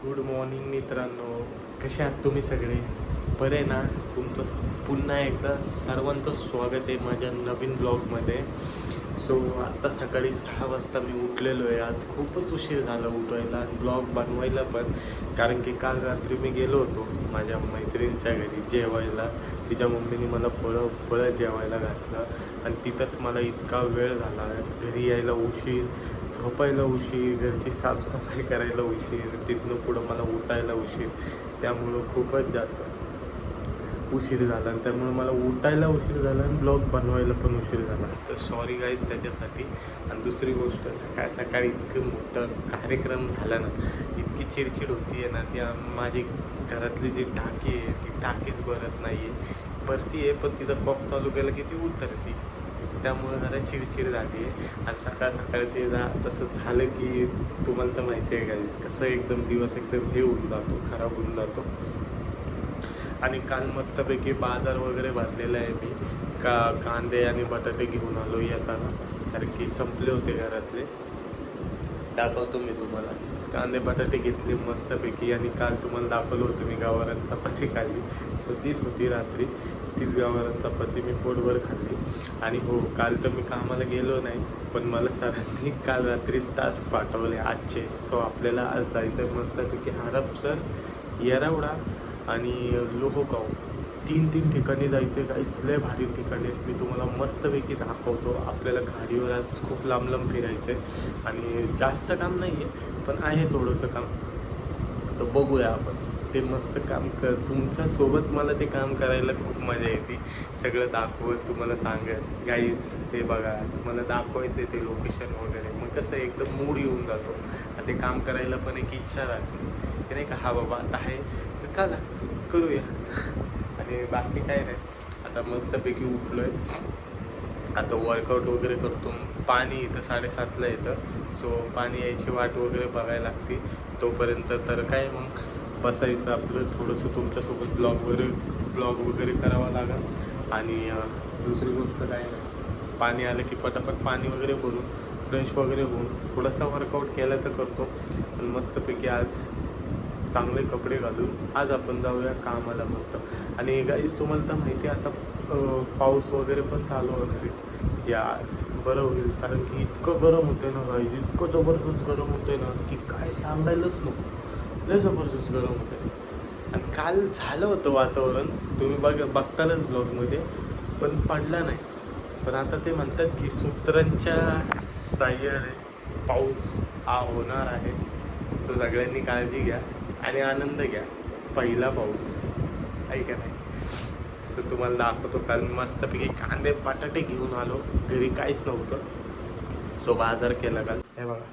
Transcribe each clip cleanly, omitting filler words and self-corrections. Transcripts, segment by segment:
Good morning मित्रांनो, कसे आहात तुम्ही सगळे? बरे ना? तुमचं पुन्हा एकदा सर्वांचं स्वागत आहे माझ्या नवीन ब्लॉगमध्ये. सो आता सकाळी 6 वाजता मी उठलेलो आहे. आज खूपच उशीर झाला उठवायला आणि ब्लॉग बनवायला पण, कारण की काल रात्री मी गेलो होतो माझ्या मैत्रिणीच्या घरी जेवायला. तिच्या मम्मीने मला पळत जेवायला घातलं आणि तिथंच मला इतका वेळ झाला, घरी यायला उशीर, झोपायला उशीर, घरची साफसफाई करायला उशीर, तिथनं पुढं मला उठायला उशीर. त्यामुळं खूपच जास्त उशीर झाला आणि त्यामुळे मला उठायला उशीर झाला आणि ब्लॉग बनवायला पण उशीर झाला. तर सॉरी गाईज त्याच्यासाठी. आणि दुसरी गोष्ट, सकाळ सकाळी इतकं मोठं कार्यक्रम झाला ना, इतकी चिडचिड होती आहे ना, ती माझी घरातली जी टाकी आहे ती टाकीच भरत नाही आहे. भरती आहे पण तिचा कॉक चालू केला की ती उतरती. त्यामुळं जरा चिडचिड झाली आहे. आणि सकाळ सकाळी ते तसं झालं की तुम्हाला तर माहिती आहे गाईज, कसं एकदम दिवस एकदम हे होऊन जातो, खराब होऊन जातो. आणि काल मस्तपैकी बाजार वगैरे भरलेला आहे मी. कांदे आणि बटाटे घेऊन आलो येताना, कारण की संपले होते घरातले. दाखवतो मी तुम्हाला. कांदे बटाटे घेतले मस्तपैकी आणि काल तुम्हाला दाखवलं होतं मी गावरान चपाती खाल्ली. सो तीच होती रात्री, तीच गावरान चपाती मी पोटभर खाल्ली. आणि हो, काल तर मी कामाला गेलो नाही, पण मला सरांनी काल रात्रीच टास्क पाठवले आजचे. सो आपल्याला आज जायचं मस्तपैकी हडपसर, येरवडा आणि लोहगाव, तीन ठिकाणी जायचे. काहीच लय भारी ठिकाणी आहेत, मी तुम्हाला मस्तपैकी दाखवतो. आपल्याला गाडीवर आज खूप लांब फिरायचं आहे आणि जास्त काम नाही आहे, पण आहे थोडंसं काम. तर बघूया आपण ते मस्त काम तुमच्यासोबत मला ते काम करायला खूप मजा येते. सगळं दाखवत तुम्हाला सांगत, गाईज हे बघा, तुम्हाला दाखवायचं आहे ते लोकेशन वगैरे. मग कसं एकदम मूड येऊन जातो. ते काम करायला पण एक इच्छा राहते की नाही का, हा बाबा आता आहे तर चला करूया. आणि बाकी काय नाही, आता मस्तपैकी उठलो आहे. आता वर्कआउट वगैरे करतो. पाणी इथं 7:30ला येतं. सो पाणी यायची वाट वगैरे बघायला लागते. तोपर्यंत तर काय, मग बसायचं आपलं थोडंसं तुमच्यासोबत ब्लॉग वगैरे करावा लागेल. आणि दुसरी गोष्ट काय नाही, पाणी आलं की पटापट पाणी वगैरे भरून फ्रेश वगैरे होऊन थोडासा वर्कआउट केला तर करतो. पण मस्तपैकी आज चांगले कपडे घालून आज आपण जाऊया कामाला मस्त. आणि गाईस तुम्हाला तर माहिती आहे, आता पाऊस वगैरे पण चालू होणार आहे. यार बरं होईल, कारण की इतकं गरम होतं ना गाईस, इतकं जबरदस्त गरम होतं ना की काय सांगायलाच नको. लय जबरदस्त गरम होतं. आणि काल झालं होतं वातावरण, तुम्ही बघतालच ब्लॉगमध्ये, पण पडला नाही. पण आता ते म्हणतात की सूत्रांच्या साह्याने पाऊस हा होणार आहे. सो सगळ्यांनी काळजी घ्या आणि आनंद घ्या. पहिला पाऊस आहे का नाही. सो तुम्हाला दाखवतो. काल मस्तपैकी कांदे बटाटे घेऊन आलो, घरी काहीच नव्हतं. सो बाजार केला काल. हे बघा,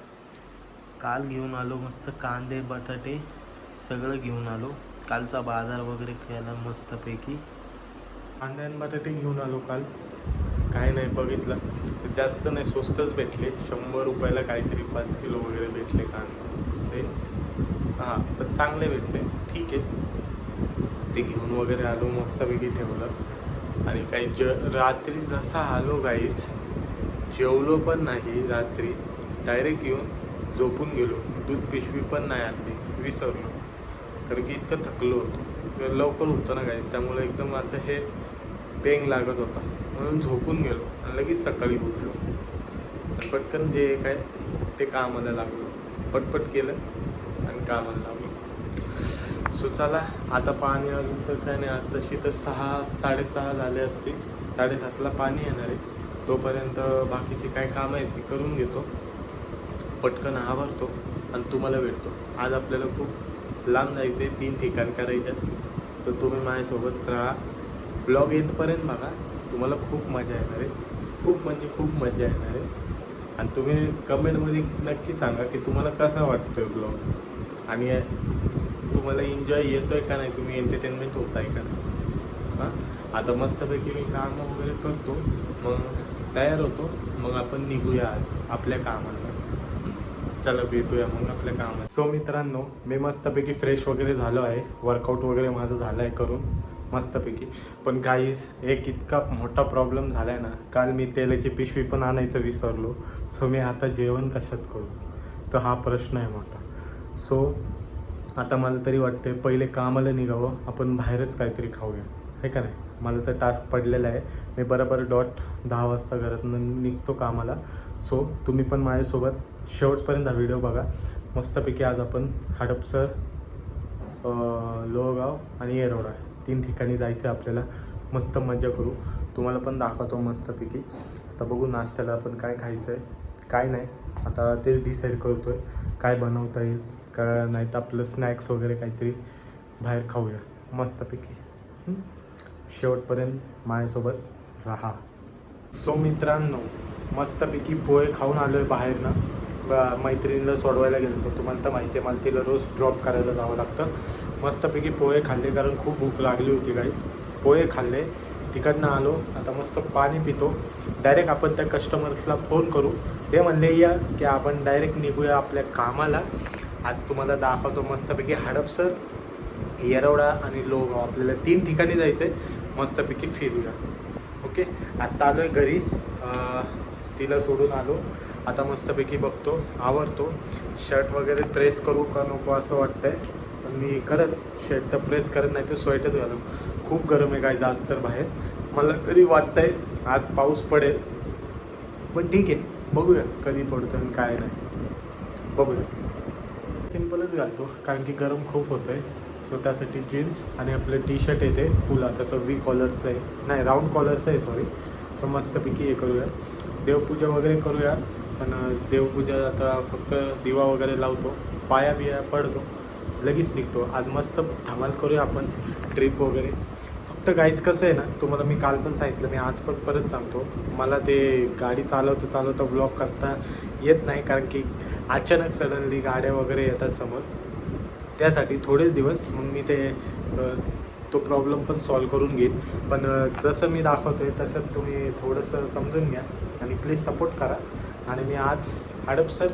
काल घेऊन आलो मस्त कांदे बटाटे सगळं घेऊन आलो. कालचा बाजार वगैरे केला मस्तपैकी. कांदे आणि बटाटे घेऊन आलो काल. काय नाही बघितलं, जास्त नाही, स्वस्तच भेटले. 100 रुपयाला काहीतरी 5 किलो वगैरे भेटले कांदे. हां, पण चांगले भेटले, ठीक आहे. ते घेऊन वगैरे आलो, मस्तपैकी ठेवलं. आणि काही रात्री जसा आलो गाईस, जेवलो पण नाही रात्री, डायरेक्ट येऊन झोपून गेलो. दूध पिशवी पण नाही आणली, विसरलो, कारण की इतकं थकलो होतो. लवकर होतं ना गाईस, त्यामुळे एकदम असं हे पेंग लागत होता, म्हणून झोपून गेलो आणि लगेच सकाळी उठलो आणि पटकन जे काय ते कामाला लागलो. पटपट केलं आणि कामाला लागलो. सो चला, आता पाणी अजून तर काय नाही, आता तशी तर 6-6:30 झाले असतील. 7:30ला पाणी येणार आहे. तोपर्यंत बाकीची काय कामं आहेत ती करून घेतो, पटकन आवरतो आणि तुम्हाला भेटतो. आज आपल्याला खूप लांब जायचं आहे, 3 ठिकाण करायचं. सो तुम्ही माझ्यासोबत राहा, ब्लॉग एंडपर्यंत बघा, तुम्हाला खूप मजा येणार आहे. खूप म्हणजे खूप मजा येणार आहे. आणि तुम्ही कमेंटमध्ये नक्की सांगा की तुम्हाला कसा वाटतो आहे ब्लॉग, आणि तुम्हाला एन्जॉय येतो आहे का नाही, तुम्ही एंटरटेनमेंट होत आहे का नाही. हां, आता मस्तपैकी मी कामं वगैरे करतो, मग तयार होतो, मग आपण निघूया आज आपल्या कामाला. चला भेटूया मग आपल्या कामात. सो मित्रांनो, मी मस्तपैकी फ्रेश वगैरे झालो आहे. वर्कआउट वगैरे माझं झालं आहे करून मस्तपैकी. पण गाईस, एक इतका मोठा प्रॉब्लेम झाला आहे ना, काल मी तेलाची पिशवी पण आणायचं विसरलो. सो मी आता जेवण कशात करू, तर हा प्रश्न आहे मोठा. सो आता मला तरी वाटते पहिले कामाला निघावं, आपण बाहेरच काहीतरी खाऊया, आहे का नाही. मला तर टास्क पडलेला आहे. मी बरोबर डॉट 10 वाजता घरातून निघतो कामाला. सो तुम्ही पण माझ्यासोबत शेवटपर्यंत हा व्हिडिओ बघा. मस्तपैकी आज आपण हडपसर, लोहगाव आणि येरवडा 3 ठिकाणी जायचं आहे आपल्याला. मस्त मजा करू. तुम्हाला पण दाखवतो मस्तपैकी. आता बघू नाश्त्याला आपण काय खायचं आहे काय नाही. आता तेच डिसाईड करतो आहे काय बनवता येईल का नाही, तर आपलं स्नॅक्स वगैरे काहीतरी बाहेर खाऊया मस्तपैकी. शेवटपर्यंत माझ्यासोबत राहा. सो मित्रांनो, मस्तपैकी पोहे खाऊन आलो आहे बाहेरनं. मैत्रिणीला सोडवायला गेलो होतो. तुम्हाला तर माहिती आहे, मला तिला रोज ड्रॉप करायला जावं लागतं. मस्तपैकी पोहे खाल्ले कारण खूप भूक लागली होती गाईस. पोहे खाल्ले, तिकडनं आलो. आता मस्त पाणी पितो. डायरेक्ट आपण त्या कस्टमर्सला फोन करू. ते म्हणले या की आपण डायरेक्ट निघूया आपल्या कामाला. आज तुम्हाला दाखवतो मस्तपैकी हडपसर, येरवडा आणि लोहगाव आपल्याला 3 ठिकाणी जायचं आहे. मस्तपैकी फिरूया. ओके. आत्ता आलो आहे घरी. तिला सोडून आलो. आता मस्तपैकी बघतो, आवरतो. शर्ट वगैरे प्रेस करू का नको असं वाटतं आहे, पण मी करत शर्ट तर प्रेस करत नाही तर स्वेटच घालू. खूप गरम आहे काय जास्त तर बाहेर. मला तरी वाटतं आहे आज पाऊस पडेल, पण ठीक आहे बघूया कधी पडतो आणि काय नाही बघूया. सिम्पलच घालतो कारण की गरम खूप होतं आहे. सो त्यासाठी जीन्स आणि आपलं टी शर्ट येते फुल, त्याचं वी कॉलरचं आहे, नाही राऊंड कॉलरचं आहे सॉरी. सो मस्तपैकी हे करूया, देवपूजा वगैरे करूया. पण देवपूजा आता फक्त दिवा वगैरे लावतो, पाया बिया पडतो, लगेच निघतो. आज मस्त धमाल करूया आपण, ट्रिप वगैरे. फक्त गाईज कसं आहे ना, तुम्हाला मी काल पण सांगितलं, मी आज पण परत सांगतो, मला ते गाडी चालवता ब्लॉग करता येत नाही कारण की अचानक सडनली गाड्या वगैरे येतात समोर. त्यासाठी थोडेच दिवस मग मी तो प्रॉब्लेम पण सॉल्व करून घेईन. पण जसं मी दाखवतो आहे तसं तुम्ही थोडंसं समजून घ्या आणि प्लीज सपोर्ट करा. आणि मी आज हडपसर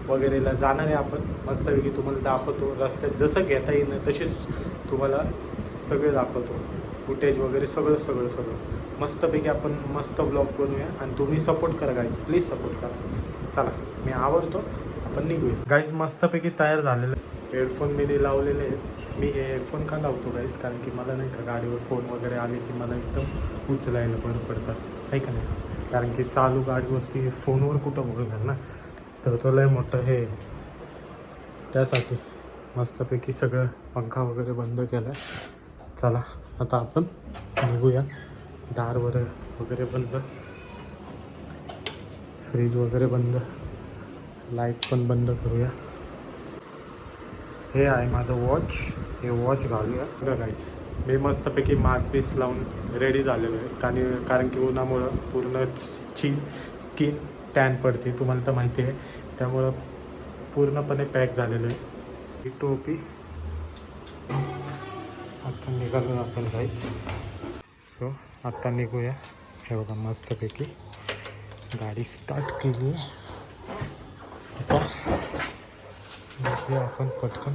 वगैरेला जाणार आहे. आपण मस्तपैकी तुम्हाला दाखवतो, रस्त्यात जसं घेता येईल ना तसेच तुम्हाला सगळे दाखवतो, फुटेज वगैरे सगळं मस्तपैकी आपण मस्त ब्लॉग बनवूया. आणि तुम्ही सपोर्ट करा गाईज, प्लीज सपोर्ट करा. चला मी आवरतो, आपण निघूया. गाईज मस्तपैकी तयार झालेलं. हेडफोन मी लावलेले आहेत. मी हे हेडफोन का लावतो गाईज, कारण की मला नाही का गाडीवर फोन वगैरे आले की मला एकदम उचलायला बरं पडतं, आहे का नाही. कारण की चालू गाडीवरती फोनवर कुठं बोलणार ना, तर तो लय मोठं हे. त्यासाठी मस्तपैकी सगळं पंखा वगैरे बंद केला. चला आता आपण निघूया. दार वगैरे बंद, फ्रीज वगैरे बंद, लाईट पण बंद करूया. हे आहे माझं वॉच, हे वॉच घालूया. बघा गाईस, मी मस्तपैकी मास्क पीस लावून रेडी झालेलो आहे. कारण की उन्हामुळं पूर्ण स्किन टॅन पडते, तुम्हाला तर माहिती आहे. त्यामुळं पूर्णपणे पॅक झालेलं आहे. ही टोपी. आता निघालो आपण गाईस. सो आता निघूया. हे बघा मस्तपैकी गाडी स्टार्ट केली आहे. आता निघूया आपण पटकन.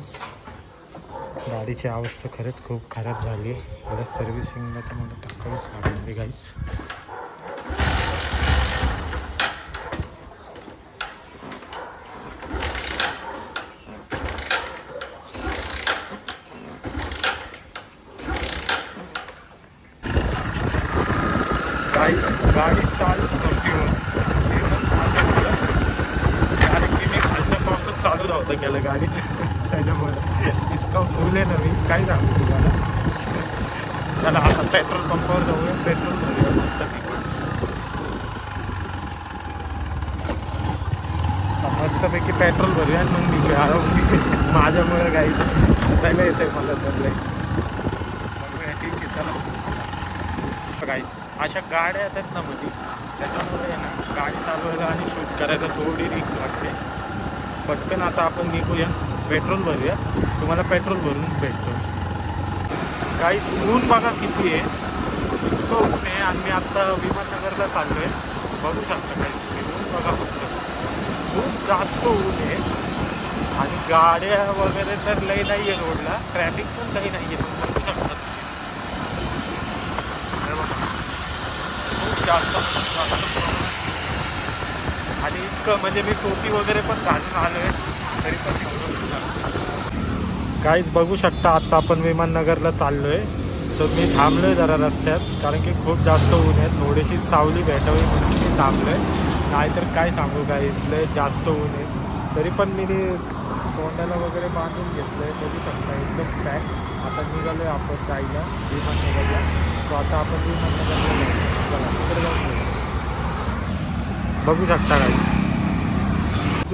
गाडीची अवस्था खरंच खूप खराब झाली आहे. मला सर्व्हिसिंगला तर मला टाकावीच लागणार आहे गाईस. गाडी चालूच नव्हती कारण की मी खालच्या पावसात चालू नव्हतं केलं गाडीचं. त्याच्यामुळे इतकं फुल आहे ना, मी काय सांगू तुम्हाला. त्याला आता पेट्रोल पंपावर जाऊया, पेट्रोल भरूया मस्तपैकी पेट्रोल भरूया आणि मग निघूया. माझ्यामुळे गाडी जायला येतं आहे मला तर लय. ठीक आहे चला. गाईच अशा गाड्या येतात ना मध्ये, त्याच्यामुळे ना गाडी चालवायला आणि शूट करायला थोडी रिक्स वाटते. पटकन आता आपण निघूया, पेट्रोल भरूया. तुम्हाला पेट्रोल भरून भेटतो. गाईस ऊन बघा किती आहे, इतकं ऊन आहे. आणि मी आत्ता विमाननगरला चाललो आहे, बघू शकता गाईस तुम्ही. ऊन बघा फक्त, खूप जास्त ऊन आहे. आणि गाड्या वगैरे तर लई नाही आहे रोडला, ट्रॅफिक पण काही नाही आहे, बघू शकता. खूप जास्त आणि इतकं म्हणजे मी टोपी वगैरे पण घालून आलो आहे तरी पण काहीच बघू शकता आत्ता आपण विमाननगरला चाललो आहे. तर मी थांबलो आहे जरा रस्त्यात, कारण की खूप जास्त ऊन आहे. थोडीशी सावली भेटावी म्हणून मी थांबलो आहे. नाहीतर काय सांगू, काय इथलं जास्त ऊन आहे. तरी पण मी तोंडाला वगैरे बांधून घेतलं आहे. बघू शकता एकदम पॅक. आता निघालो आहे आपण जायला विमाननगरला. तो आता आपण विमाननगरला जाऊ. चला तिकडे जाऊन बघू शकता काय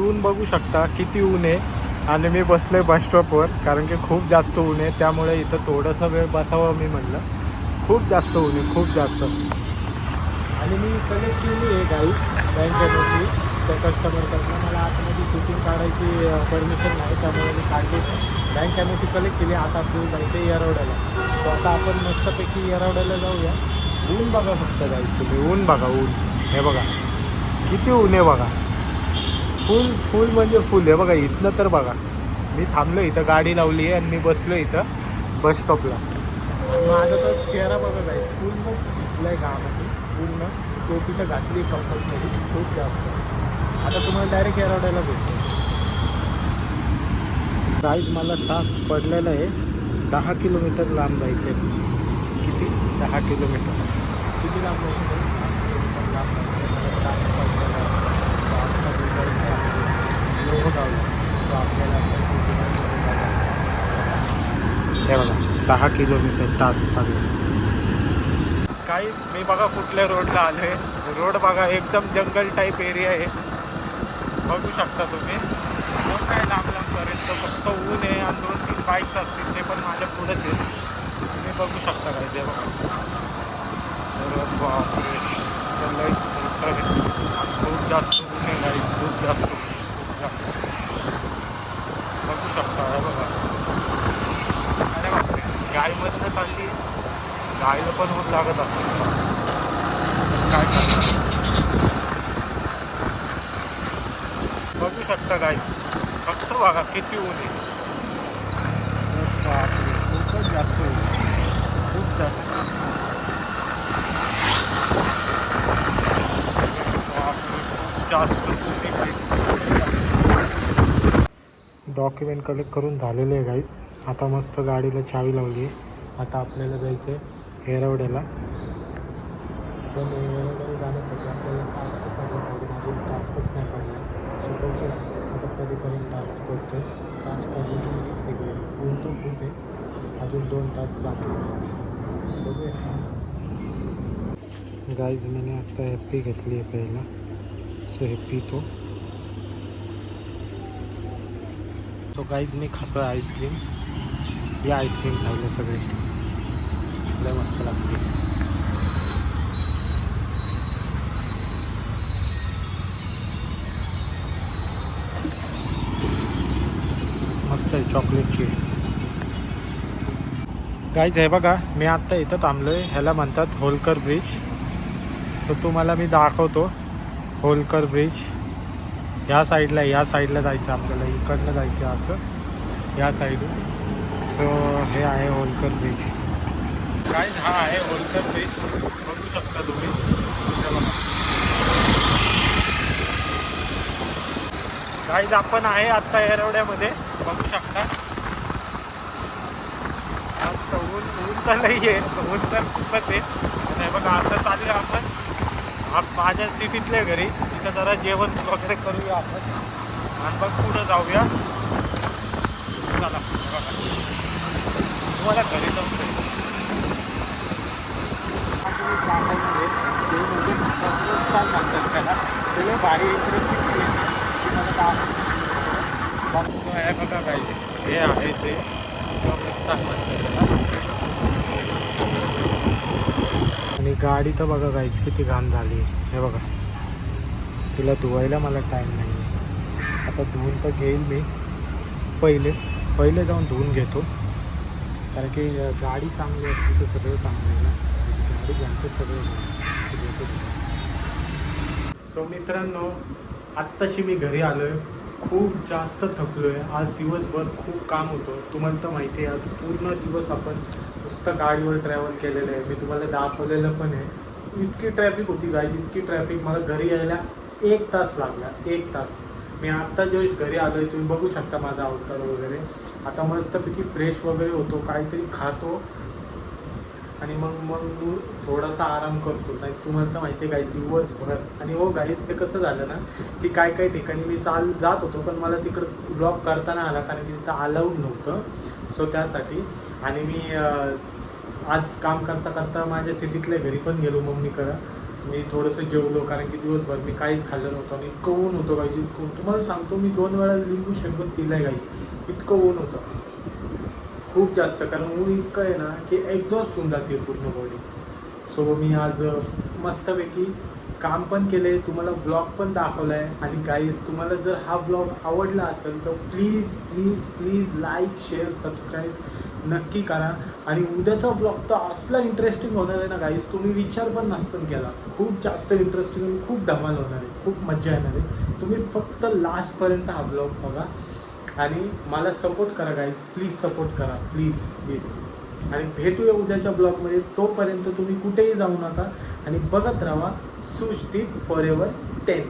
ऊन बघू शकता किती ऊन आहे. आणि मी बसलो आहे बस स्टॉपवर, कारण की खूप जास्त ऊन आहे. त्यामुळे इथं थोडंसं वेळ बसावं मी म्हटलं. खूप जास्त ऊन आहे, खूप जास्त. आणि मी कलेक्ट केली आहे गाईज बँकेमध्ये त्या कस्टमरकडनं. मला आतमध्ये शूटिंग काढायची परमिशन नाही, त्यामुळे मी काढली बँक एमओसी कलेक्ट केली. आता आपल्याला जायचं आहे येरवड्याला. सो आता आपण मस्तपैकी येरवड्याला जाऊया. ऊन बघा फक्त गाईज, तुम्ही ऊन बघा, ऊन हे बघा किती ऊन आहे बघा. फुल फुल म्हणजे फुल आहे बघा. इथनं तर बघा, मी थांबलो इथं, गाडी लावली आहे आणि मी बसलो इथं बस स्टॉपला. माझा तर चेहरा बघा काय पूर्ण दिसला आहे घामाने पूर्ण. तो तिथं घातली कंपल्सरी खूप जास्त. आता तुम्हाला डायरेक्ट येरवड्याला भेटतो. गाईज मला टास्क पडलेला आहे 10 किलोमीटर लांब जायचं आहे. किती 10 किलोमीटर किती लांब जायचं आहे? 10 किलोमीटर लांब जायचं आहे. मला टास्क पडलेला आहे. लोहगावला. सो आपल्याला हे बघा 10 किलोमीटर टास्क पडला. काहीच मी बघा कुठल्या रोडला आलो आहे. रोड बघा एकदम जंगल टाईप एरिया आहे. बघू शकता तुम्ही. मग काय लांब लांबपर्यंत फक्त ऊन आहे आणि 2-3 बाईक्स असतील, ते पण माझ्या पुढंच आहे. तुम्ही बघू शकता काय ते बघा. बापरे लईच मोठं आहे. खूप जास्त ऊन आहे गाईस, खूप जास्त खूप जास्त. बघू शकता हे बघा. अरे बापरे गाडीमधनं चालली, गाडीला पण ऊन लागत असेल. काय करणार. बघू शकता गाईस, फक्त बघा किती ऊन आहे. बापरे खूपच जास्त ऊन, खूप जास्त. जास्त डॉक्युमेंट कलेक्ट करून झालेले आहे गाईस. आता मस्त गाडीला चावी लावली आहे. आता आपल्याला जायचं आहे येरवड्याला. पण येरवड्याला जाण्यासाठी आपल्याला टास्क पडला पाहिजे. अजून टास्कच नाही पडला. सो बघू आता कधीपर्यंत टास्क पडतो आहे. टास्क पडले की लगेच निघूया. ऊन तो खूप आहे. अजून 2 तास बाकी आहे. बघूया गाईज. मैंने आता हॅप्पी घेतली आहे पहिला. सो हॅप्पी तो गाईज मी खातो आहे आईस्क्रीम. या आईस्क्रीम खायला सगळे लय मस्त लागते. मस्त आहे चॉकलेटची. गाईज हे बघा, मी आत्ता इथं थांबलो आहे. ह्याला म्हणतात होलकर ब्रिज. सो तुम्हाला मी दाखवतो होलकर ब्रिज. ह्या साईडला जायचं आपल्याला, इकडनं जायचं असं या साईडून. सो हे आहे होलकर ब्रिज. गाईज हा आहे होलकर ब्रिज. बघू शकता तुम्ही. गाईज आपण आहे आत्ता येरवड्यामध्ये. बघू शकता मस्त ऊन तर नाही आहे, ऊन तर खूपच आहे. आणि बघा आता चालू आहे आपण माझ्या सिटीतल्या घरी. तिथं जरा जेवण वगैरे करूया आपण आणि मग पुढं जाऊया. चला बघा तुम्हाला घरी जाऊन जाईल. म्हणतात त्याला त्याला भारी इंटरेस्टिंग आहे बघा काही. हे आहे ते आणि गाडी तर बघा गाईच किती घाण झाली. हे बघा तिला धुवायला मला टाईम नाही आहे. आता धुवून तर घेईल मी. पहिले जाऊन धुवून घेतो, कारण की गाडी चांगली असली तर सगळं चांगलं आहे ना. गाडी घ्यायचं सगळं घेतो. सो मित्रांनो, आत्ताशी मी घरी आलो आहे. खूप जास्त थकलो आहे. आज दिवसभर खूप काम होतं. तुम्हाला तर माहिती आहे पूर्ण दिवस आपण नुसतं गाडीवर ट्रॅव्हल केलेलं आहे. मी तुम्हाला दाखवलेलं पण आहे. इतकी ट्रॅफिक होती गाडी, इतकी ट्रॅफिक. मला घरी यायला 1 तास लागला. 1 तास. मी आत्ता जो घरी आलो आहे, तुम्ही बघू शकता माझा अवतार वगैरे. आता मस्तपैकी फ्रेश वगैरे होतो, काहीतरी खातो आणि मग थोडासा आराम करतो. नाही तुम्हाला तर माहिती आहे गाईज दिवसभर. आणि हो गाईज ते कसं झालं ना की काही ठिकाणी मी जात होतो पण मला तिकडं ब्लॉग करता नाही आला कारण की तिथं अलाउड नव्हतं. सो त्यासाठी आणि मी आज काम करता करता माझ्या सिटीतल्या घरी पण गेलो मम्मीकडं. मी थोडंसं जेवलो कारण की दिवसभर मी काहीच खाल्लं नव्हतं आणि इतकं ऊन होतं गाईज. तुम्हाला सांगतो मी 2 वेळा लिंबू सरबत पिलं आहे गाईज. इतकं ऊन होतं खूप जास्त, कारण ऊन इतकं आहे ना की एक्झॉस्ट होऊन जाते पूर्ण बॉडी. सो मी आज मस्तपैकी काम पण केलं आहे, तुम्हाला ब्लॉग पण दाखवला आहे. आणि गाईज तुम्हाला जर हा ब्लॉग आवडला असेल तर please please please like share subscribe नक्की करा. आणि उद्याचा ब्लॉग तर असला इंटरेस्टिंग होणार आहे ना गाईज, तुम्ही विचार पण नसतं केला. खूप जास्त इंटरेस्टिंग आणि खूप धमाल होणार आहे, खूप मजा येणार आहे. तुम्ही फक्त लास्टपर्यंत हा ब्लॉग बघा आणि मला सपोर्ट करा गाईज, प्लीज सपोर्ट करा, प्लीज प्लीज. आणि भेटूया उद्याच्या ब्लॉगमध्ये. तोपर्यंत तुम्ही कुठेही जाऊ नका आणि बघत राहा सुशदीप फॉर एव्हर 10.